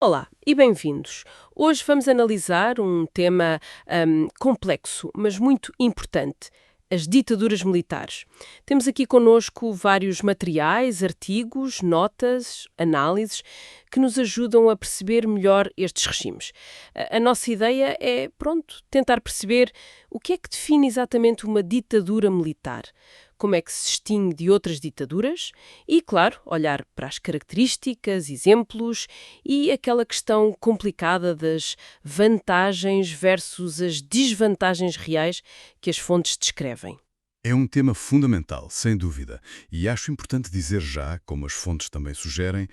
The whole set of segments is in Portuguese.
Olá e bem-vindos. Hoje vamos analisar um tema complexo, mas muito importante: as ditaduras militares. Temos aqui connosco vários materiais, artigos, notas, análises que nos ajudam a perceber melhor estes regimes. A nossa ideia é, pronto, tentar perceber o que é que define exatamente uma ditadura militar, como é que se distingue de outras ditaduras e, claro, olhar para as características, exemplos e aquela questão complicada das vantagens versus as desvantagens reais que as fontes descrevem. É um tema fundamental, sem dúvida, e acho importante dizer já, como as fontes também sugerem,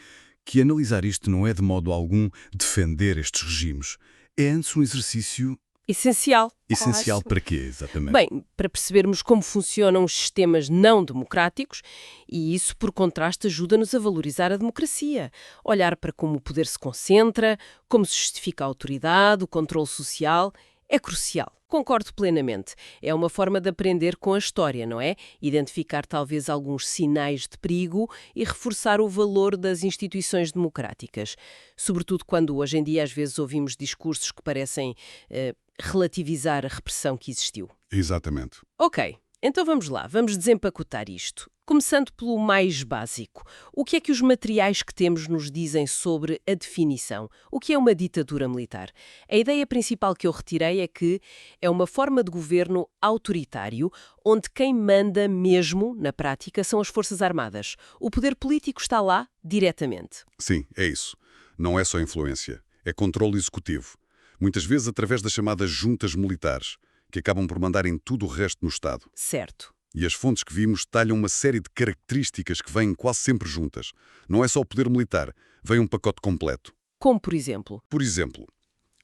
que analisar isto não é de modo algum defender estes regimes. É antes um exercício Essencial, essencial quase. para quê, exatamente? Bem, para percebermos como funcionam os sistemas não democráticos, e isso, por contraste, ajuda-nos a valorizar a democracia. Olhar para como o poder se concentra, como se justifica a autoridade, o controle social, é crucial. Concordo plenamente. É uma forma de aprender com a história, não é? Identificar talvez alguns sinais de perigo e reforçar o valor das instituições democráticas. Sobretudo quando hoje em dia às vezes ouvimos discursos que parecem relativizar a repressão que existiu. Exatamente. Ok, então vamos lá, vamos desempacotar isto. Começando pelo mais básico. O que é que os materiais que temos nos dizem sobre a definição? O que é uma ditadura militar? A ideia principal que eu retirei é que é uma forma de governo autoritário, onde quem manda mesmo, na prática, são as Forças Armadas. O poder político está lá diretamente. Sim, é isso. Não é só influência, é controle executivo. Muitas vezes através das chamadas juntas militares, que acabam por mandar em tudo o resto no Estado. Certo. E as fontes que vimos talham uma série de características que vêm quase sempre juntas. Não é só o poder militar, vem um pacote completo. Como, por exemplo? Por exemplo,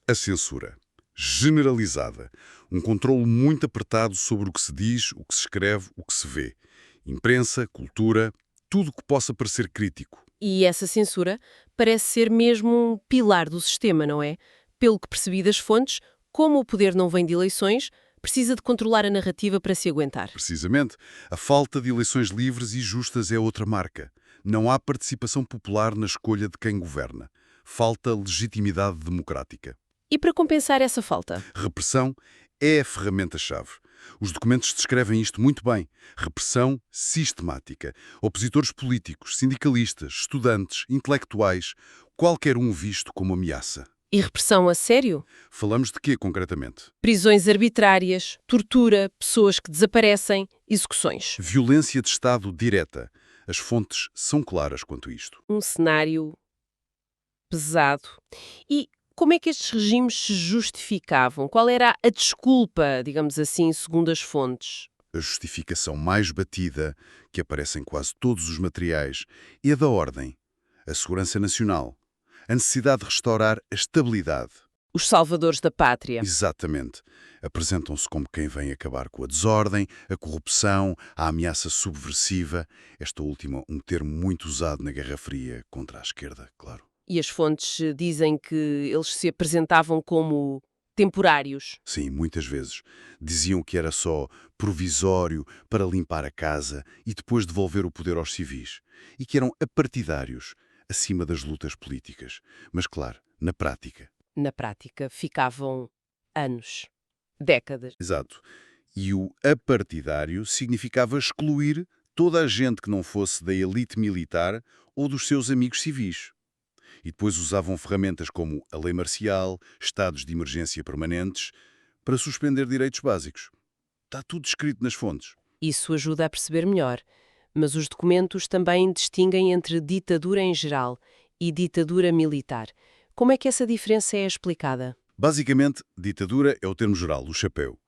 a censura. Generalizada. Um controle muito apertado sobre o que se diz, o que se escreve, o que se vê. Imprensa, cultura, tudo o que possa parecer crítico. E essa censura parece ser mesmo um pilar do sistema, não é? Pelo que percebi das fontes, como o poder não vem de eleições, precisa de controlar a narrativa para se aguentar. Precisamente, a falta de eleições livres e justas é outra marca. Não há participação popular na escolha de quem governa. Falta legitimidade democrática. E para compensar essa falta? Repressão é a ferramenta-chave. Os documentos descrevem isto muito bem. Repressão sistemática. Opositores políticos, sindicalistas, estudantes, intelectuais, qualquer um visto como ameaça. E repressão a sério? Falamos de quê, concretamente? Prisões arbitrárias, tortura, pessoas que desaparecem, execuções. Violência de Estado direta. As fontes são claras quanto a isto. Um cenário pesado. E como é que estes regimes se justificavam? Qual era a desculpa, digamos assim, segundo as fontes? A justificação mais batida, que aparece em quase todos os materiais, é a da ordem, a segurança nacional, a necessidade de restaurar a estabilidade. Os salvadores da pátria. Exatamente. Apresentam-se como quem vem acabar com a desordem, a corrupção, a ameaça subversiva. Esta última, um termo muito usado na Guerra Fria contra a esquerda, claro. E as fontes dizem que eles se apresentavam como temporários. Sim, muitas vezes. Diziam que era só provisório para limpar a casa e depois devolver o poder aos civis. E que eram apartidários, acima das lutas políticas. Mas, claro, na prática. Na prática, ficavam anos, décadas. Exato. E o apartidário significava excluir toda a gente que não fosse da elite militar ou dos seus amigos civis. E depois usavam ferramentas como a lei marcial, estados de emergência permanentes, para suspender direitos básicos. Está tudo escrito nas fontes. Isso ajuda a perceber melhor. Mas os documentos também distinguem entre ditadura em geral e ditadura militar. Como é que essa diferença é explicada? Basicamente, ditadura é o termo geral, o chapéu.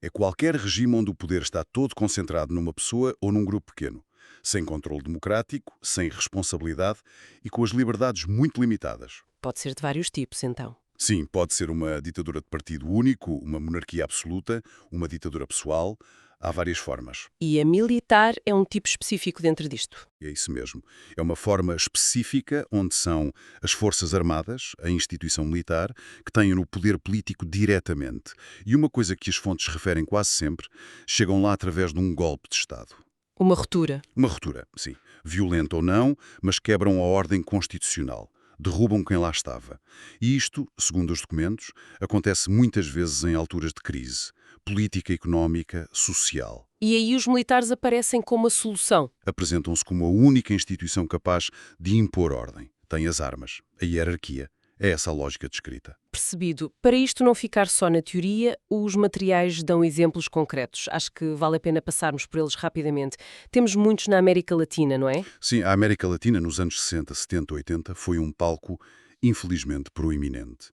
É qualquer regime onde o poder está todo concentrado numa pessoa ou num grupo pequeno, sem controle democrático, sem responsabilidade e com as liberdades muito limitadas. Pode ser de vários tipos, então. Sim, pode ser uma ditadura de partido único, uma monarquia absoluta, uma ditadura pessoal. Há várias formas. E a militar é um tipo específico dentro disto. É isso mesmo. É uma forma específica onde são as Forças Armadas, a instituição militar, que têm o poder político diretamente. E uma coisa que as fontes referem quase sempre, chegam lá através de um golpe de Estado. Uma ruptura. Uma ruptura, sim. Violenta ou não, mas quebram a ordem constitucional. derrubam quem lá estava. E isto, segundo os documentos, acontece muitas vezes em alturas de crise política, económica, social. E aí os militares aparecem como a solução. Apresentam-se como a única instituição capaz de impor ordem. Tem as armas, a hierarquia. É essa a lógica descrita. Percebido. Para isto não ficar só na teoria, os materiais dão exemplos concretos. Acho que vale a pena passarmos por eles rapidamente. Temos muitos na América Latina, não é? Sim, a América Latina, nos anos 60, 70, 80, foi um palco, infelizmente, proeminente.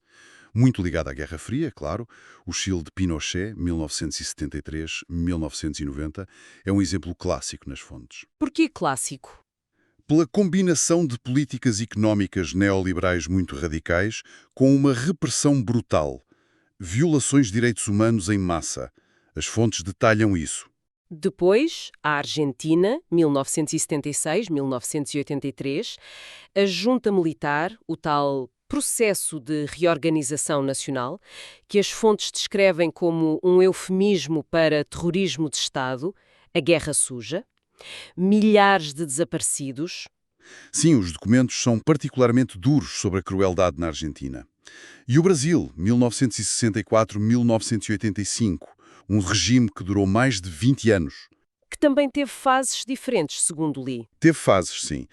Muito ligado à Guerra Fria, claro. O Chile de Pinochet, 1973-1990, é um exemplo clássico nas fontes. Porquê clássico? Pela combinação de políticas económicas neoliberais muito radicais com uma repressão brutal. Violações de direitos humanos em massa. As fontes detalham isso. Depois, a Argentina, 1976-1983, a junta militar, o tal processo de reorganização nacional, que as fontes descrevem como um eufemismo para terrorismo de Estado, a Guerra Suja, milhares de desaparecidos. Sim, os documentos são particularmente duros sobre a crueldade na Argentina. E o Brasil, 1964-1985, um regime que durou mais de 20 anos. Que também teve fases diferentes, segundo li. Teve fases, sim.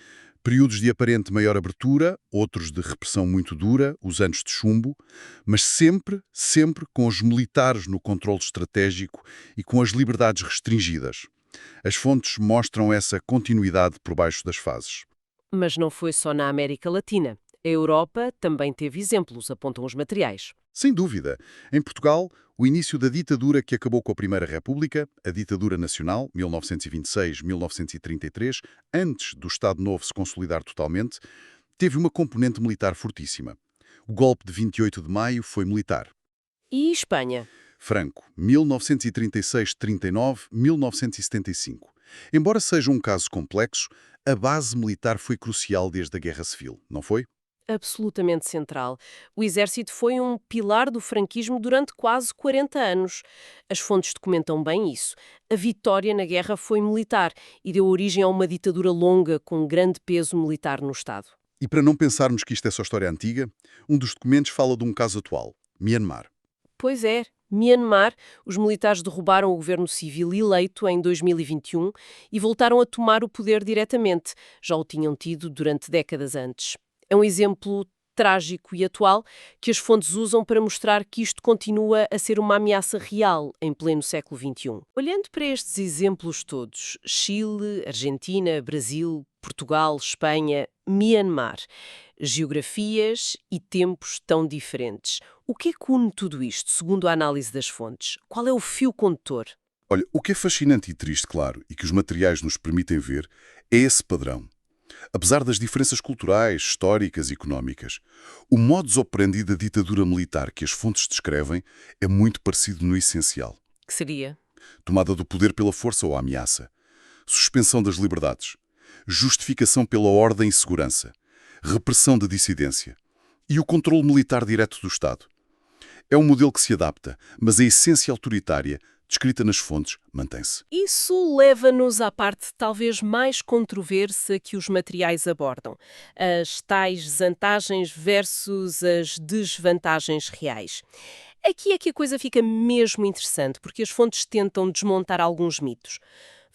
Períodos de aparente maior abertura, outros de repressão muito dura, os anos de chumbo, mas sempre, sempre com os militares no controle estratégico e com as liberdades restringidas. As fontes mostram essa continuidade por baixo das fases. Mas não foi só na América Latina. A Europa também teve exemplos, apontam os materiais. Sem dúvida. Em Portugal, o início da ditadura que acabou com a Primeira República, a ditadura nacional, 1926-1933, antes do Estado Novo se consolidar totalmente, teve uma componente militar fortíssima. O golpe de 28 de maio foi militar. E Espanha? Franco, 1936-39, 1975. Embora seja um caso complexo, a base militar foi crucial desde a Guerra Civil, não foi? Absolutamente central. O exército foi um pilar do franquismo durante quase 40 anos. As fontes documentam bem isso. A vitória na guerra foi militar e deu origem a uma ditadura longa com grande peso militar no Estado. E para não pensarmos que isto é só história antiga, um dos documentos fala de um caso atual, Myanmar. Pois é. Myanmar, os militares derrubaram o governo civil eleito em 2021 e voltaram a tomar o poder diretamente. Já o tinham tido durante décadas antes. É um exemplo trágico e atual que as fontes usam para mostrar que isto continua a ser uma ameaça real em pleno século XXI. Olhando para estes exemplos todos, Chile, Argentina, Brasil, Portugal, Espanha, Myanmar, geografias e tempos tão diferentes. O que é que une tudo isto, segundo a análise das fontes? Qual é o fio condutor? Olha, o que é fascinante e triste, claro, e que os materiais nos permitem ver, é esse padrão. Apesar das diferenças culturais, históricas e económicas, o modus operandi da ditadura militar que as fontes descrevem é muito parecido no essencial. Que seria? Tomada do poder pela força ou ameaça, suspensão das liberdades, justificação pela ordem e segurança, repressão da dissidência e o controle militar direto do Estado. É um modelo que se adapta, mas a essência autoritária descrita nas fontes, mantém-se. Isso leva-nos à parte talvez mais controversa que os materiais abordam. As tais vantagens versus as desvantagens reais. Aqui é que a coisa fica mesmo interessante, porque as fontes tentam desmontar alguns mitos.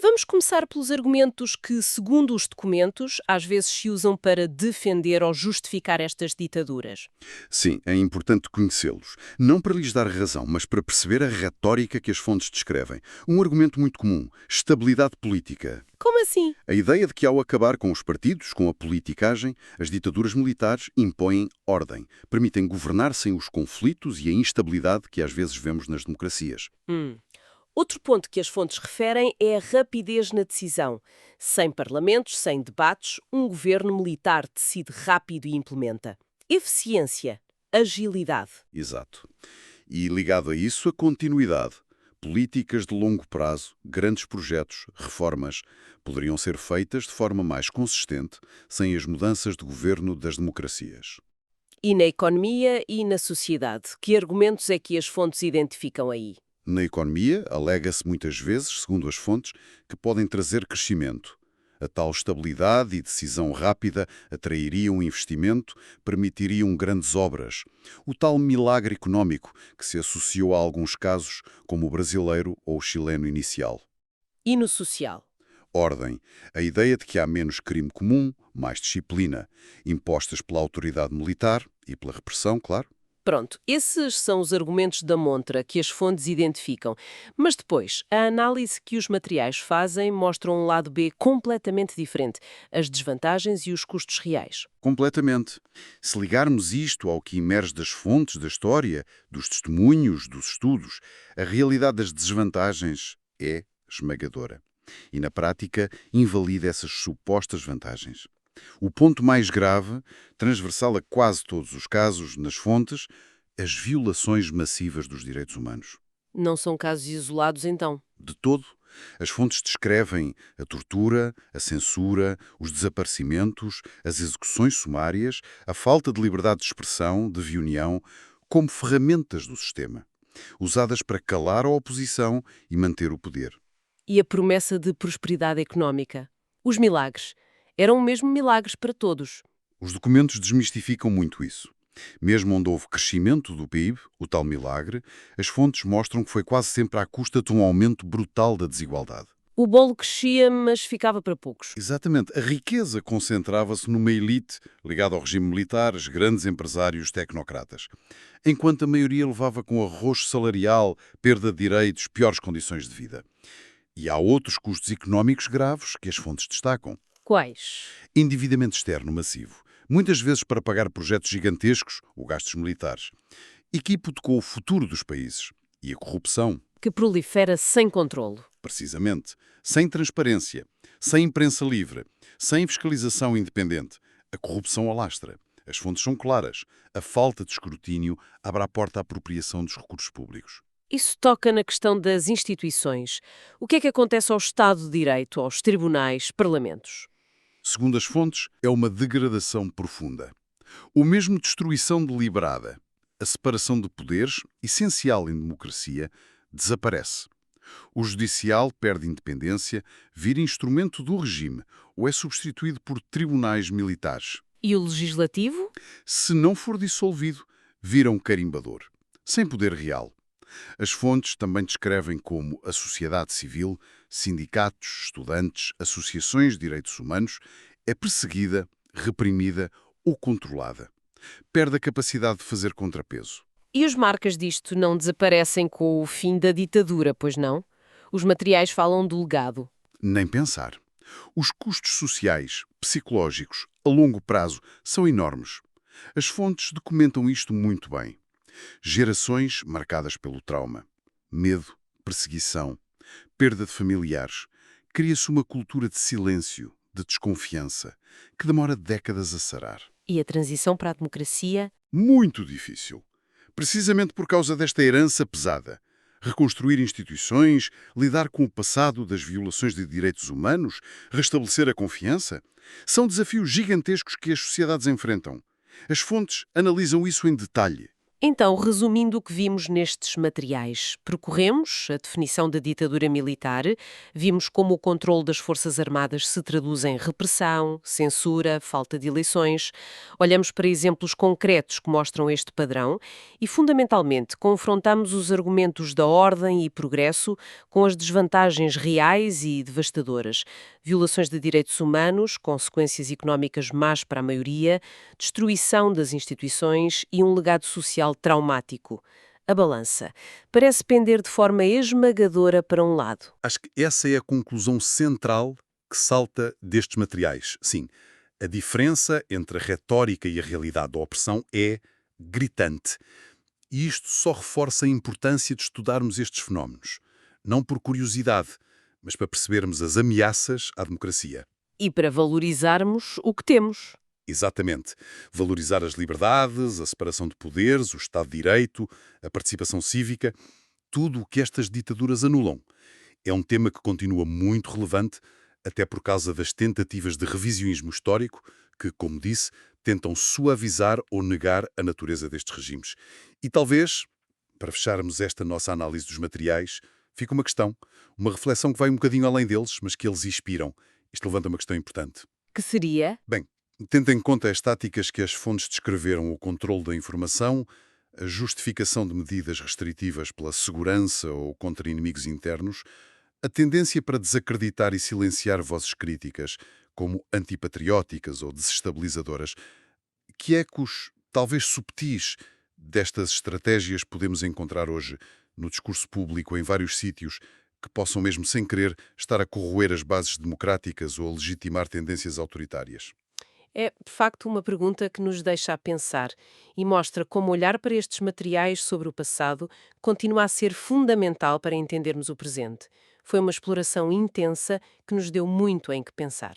Vamos começar pelos argumentos que, segundo os documentos, às vezes se usam para defender ou justificar estas ditaduras. Sim, é importante conhecê-los. Não para lhes dar razão, mas para perceber a retórica que as fontes descrevem. Um argumento muito comum: estabilidade política. Como assim? A ideia de que, ao acabar com os partidos, com a politicagem, as ditaduras militares impõem ordem, permitem governar sem os conflitos e a instabilidade que às vezes vemos nas democracias. Outro ponto que as fontes referem é a rapidez na decisão. Sem parlamentos, sem debates, um governo militar decide rápido e implementa. Eficiência, agilidade. Exato. E ligado a isso, a continuidade. Políticas de longo prazo, grandes projetos, reformas, poderiam ser feitas de forma mais consistente, sem as mudanças de governo das democracias. E na economia e na sociedade, que argumentos é que as fontes identificam aí? Na economia, alega-se muitas vezes, segundo as fontes, que podem trazer crescimento. A tal estabilidade e decisão rápida atrairiam investimento, permitiriam grandes obras. O tal milagre económico que se associou a alguns casos, como o brasileiro ou o chileno inicial. E no social? Ordem. A ideia de que há menos crime comum, mais disciplina, impostas pela autoridade militar e pela repressão, claro. Pronto, esses são os argumentos da montra que as fontes identificam. Mas depois, a análise que os materiais fazem mostra um lado B completamente diferente, as desvantagens e os custos reais. Completamente. Se ligarmos isto ao que emerge das fontes da história, dos testemunhos, dos estudos, a realidade das desvantagens é esmagadora. E, na prática, invalida essas supostas vantagens. O ponto mais grave, transversal a quase todos os casos nas fontes, as violações massivas dos direitos humanos. Não são casos isolados, então? De todo, as fontes descrevem a tortura, a censura, os desaparecimentos, as execuções sumárias, a falta de liberdade de expressão, de reunião, como ferramentas do sistema, usadas para calar a oposição e manter o poder. E a promessa de prosperidade económica? Os milagres? Eram mesmo milagres para todos. Os documentos desmistificam muito isso. Mesmo onde houve crescimento do PIB, o tal milagre, as fontes mostram que foi quase sempre à custa de um aumento brutal da desigualdade. O bolo crescia, mas ficava para poucos. Exatamente. A riqueza concentrava-se numa elite ligada ao regime militar, os grandes empresários tecnocratas, enquanto a maioria levava com arroxo salarial, perda de direitos, piores condições de vida. E há outros custos económicos graves que as fontes destacam. Quais? Endividamento externo massivo, muitas vezes para pagar projetos gigantescos ou gastos militares, e que hipotecou o futuro dos países. E a corrupção, Que prolifera sem controlo. precisamente, sem transparência, sem imprensa livre, sem fiscalização independente. A corrupção alastra. As fontes são claras. A falta de escrutínio abre a porta à apropriação dos recursos públicos. Isso toca na questão das instituições. O que é que acontece ao Estado de Direito, aos tribunais, parlamentos? Segundo as fontes, é uma degradação profunda. Ou mesmo destruição deliberada. A separação de poderes, essencial em democracia, desaparece. O judicial perde independência, vira instrumento do regime ou é substituído por tribunais militares. E o legislativo? Se não for dissolvido, vira um carimbador, sem poder real. As fontes também descrevem como a sociedade civil, sindicatos, estudantes, associações de direitos humanos, é perseguida, reprimida ou controlada. Perde a capacidade de fazer contrapeso. E as marcas disto não desaparecem com o fim da ditadura, pois não? Os materiais falam do legado. Nem pensar. Os custos sociais, psicológicos, a longo prazo, são enormes. As fontes documentam isto muito bem. Gerações marcadas pelo trauma, medo, perseguição, perda de familiares. Cria-se uma cultura de silêncio, de desconfiança, que demora décadas a sarar. E a transição para a democracia? Muito difícil. Precisamente por causa desta herança pesada. Reconstruir instituições, lidar com o passado das violações de direitos humanos, restabelecer a confiança, são desafios gigantescos que as sociedades enfrentam. As fontes analisam isso em detalhe. Então, resumindo o que vimos nestes materiais, percorremos a definição da ditadura militar, vimos como o controle das Forças Armadas se traduz em repressão, censura, falta de eleições, olhamos para exemplos concretos que mostram este padrão e, fundamentalmente, confrontamos os argumentos da ordem e progresso com as desvantagens reais e devastadoras, violações de direitos humanos, consequências económicas más para a maioria, destruição das instituições e um legado social traumático. A balança parece pender de forma esmagadora para um lado. Acho que essa é a conclusão central que salta destes materiais. Sim, a diferença entre a retórica e a realidade da opressão é gritante. E isto só reforça a importância de estudarmos estes fenómenos. Não por curiosidade, mas para percebermos as ameaças à democracia. E para valorizarmos o que temos. Exatamente. Valorizar as liberdades, a separação de poderes, o Estado de Direito, a participação cívica, tudo o que estas ditaduras anulam. É um tema que continua muito relevante, até por causa das tentativas de revisionismo histórico que, como disse, tentam suavizar ou negar a natureza destes regimes. E talvez, para fecharmos esta nossa análise dos materiais, fica uma questão, uma reflexão que vai um bocadinho além deles, mas que eles inspiram. Isto levanta uma questão importante. Que seria? Bem, tendo em conta as táticas que as fontes descreveram, o controle da informação, a justificação de medidas restritivas pela segurança ou contra inimigos internos, a tendência para desacreditar e silenciar vozes críticas, como antipatrióticas ou desestabilizadoras, que ecos, talvez subtis, destas estratégias podemos encontrar hoje no discurso público em vários sítios que possam mesmo sem querer estar a corroer as bases democráticas ou a legitimar tendências autoritárias? É, de facto, uma pergunta que nos deixa a pensar e mostra como olhar para estes materiais sobre o passado continua a ser fundamental para entendermos o presente. Foi uma exploração intensa que nos deu muito em que pensar.